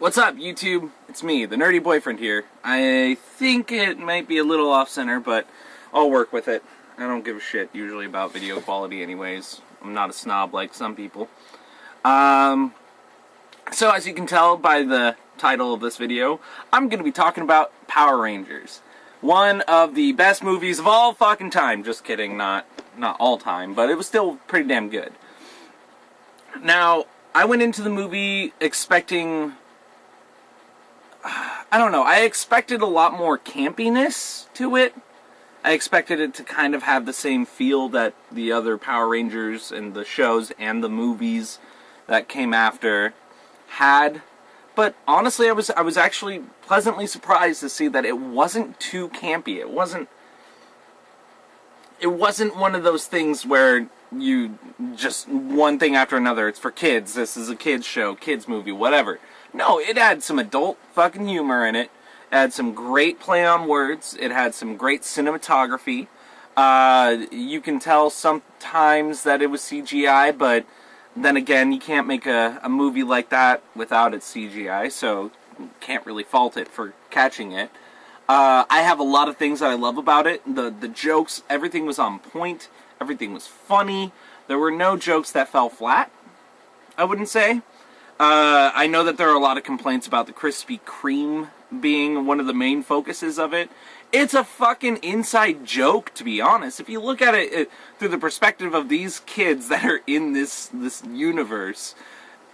What's up, YouTube? It's me, the Nerdy Boyfriend here. I think it might be a little off-center, but I'll work with it. I don't give a shit usually about video quality anyways. I'm not a snob like some people. So as you can tell by the title of this video, I'm going to be talking about Power Rangers. One of the best movies of all fucking time. Just kidding, not all time, but it was still pretty damn good. Now, I went into the movie expecting... I don't know, I expected a lot more campiness to it. I expected it to kind of have the same feel that the other Power Rangers and the shows and the movies that came after had. But honestly, I was actually pleasantly surprised to see that it wasn't too campy. It wasn't one of those things where you just one thing after another. It's for kids. This is a kids show, kids movie, whatever. No, it had some adult fucking humor in it. It had some great play on words. It had some great cinematography. You can tell sometimes that it was CGI, but then again, you can't make a movie like that without its CGI, so you can't really fault it for catching it. I have a lot of things that I love about it. The jokes, everything was on point. Everything was funny. There were no jokes that fell flat, I wouldn't say. I know that there are a lot of complaints about the Krispy Kreme being one of the main focuses of it. It's a fucking inside joke, to be honest. If you look at it through the perspective of these kids that are in this universe,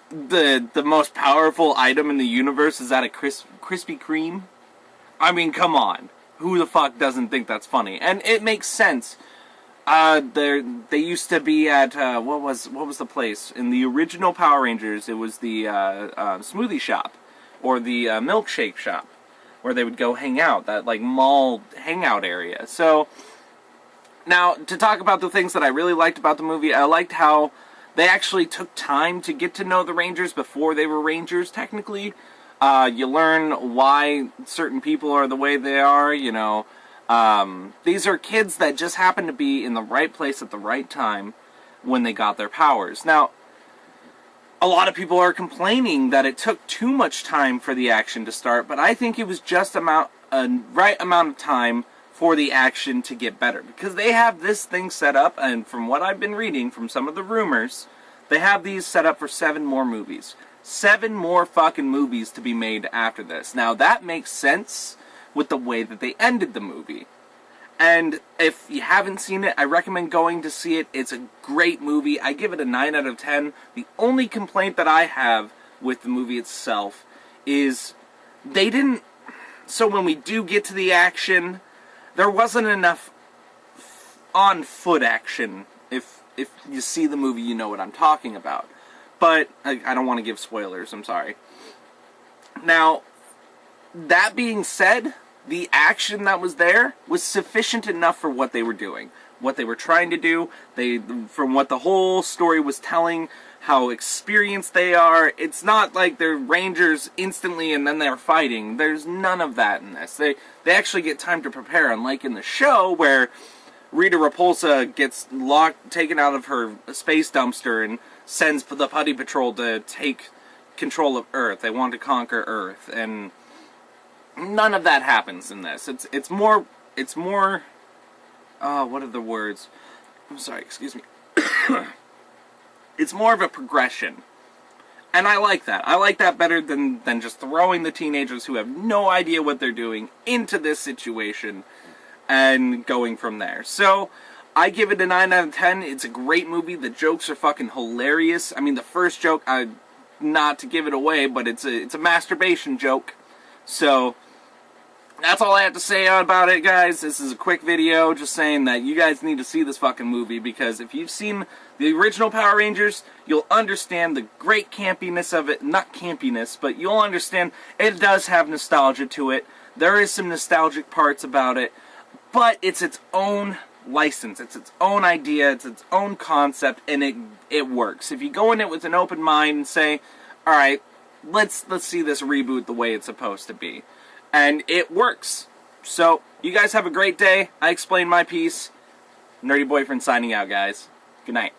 the most powerful item in the universe is that a Krispy Kreme? I mean, come on. Who the fuck doesn't think that's funny? And it makes sense. They used to be at, what was the place? In the original Power Rangers, it was the, smoothie shop, or the, milkshake shop, where they would go hang out, that, like, mall hangout area. So, now, to talk about the things that I really liked about the movie, I liked how they actually took time to get to know the Rangers before they were Rangers, technically. You learn why certain people are the way they are, you know. These are kids that just happen to be in the right place at the right time when they got their powers. Now, a lot of people are complaining that it took too much time for the action to start, but I think it was just a right amount of time for the action to get better. Because they have this thing set up, and from what I've been reading from some of the rumors, they have these set up for 7 more movies. 7 more fucking movies to be made after this. Now, that makes sense with the way that they ended the movie. And if you haven't seen it, I recommend going to see it. It's a great movie. I give it a 9 out of 10. The only complaint that I have with the movie itself is they didn't... So when we do get to the action, there wasn't enough on-foot action. If you see the movie, you know what I'm talking about. But I don't want to give spoilers, I'm sorry. Now, that being said, the action that was there was sufficient enough for what they were doing. What they were trying to do, from what the whole story was telling, how experienced they are. It's not like they're Rangers instantly and then they're fighting. There's none of that in this. They actually get time to prepare, unlike in the show where Rita Repulsa gets taken out of her space dumpster and sends the Putty Patrol to take control of Earth. They want to conquer Earth, and none of that happens in this. It's more, what are the words? I'm sorry, excuse me. It's more of a progression. And I like that. I like that better than just throwing the teenagers who have no idea what they're doing into this situation and going from there. So, I give it a 9 out of 10. It's a great movie. The jokes are fucking hilarious. I mean, the first joke, not to give it away, but it's a masturbation joke. So, that's all I have to say about it, guys. This is a quick video just saying that you guys need to see this fucking movie, because if you've seen the original Power Rangers, you'll understand the great campiness of it. Not campiness, but you'll understand it does have nostalgia to it. There is some nostalgic parts about it, but it's its own license. It's its own idea. It's its own concept, and it works. If you go in it with an open mind and say, alright, let's see this reboot the way it's supposed to be. And it works. So, you guys have a great day. I explained my piece. Nerdy Boyfriend signing out, guys. Good night.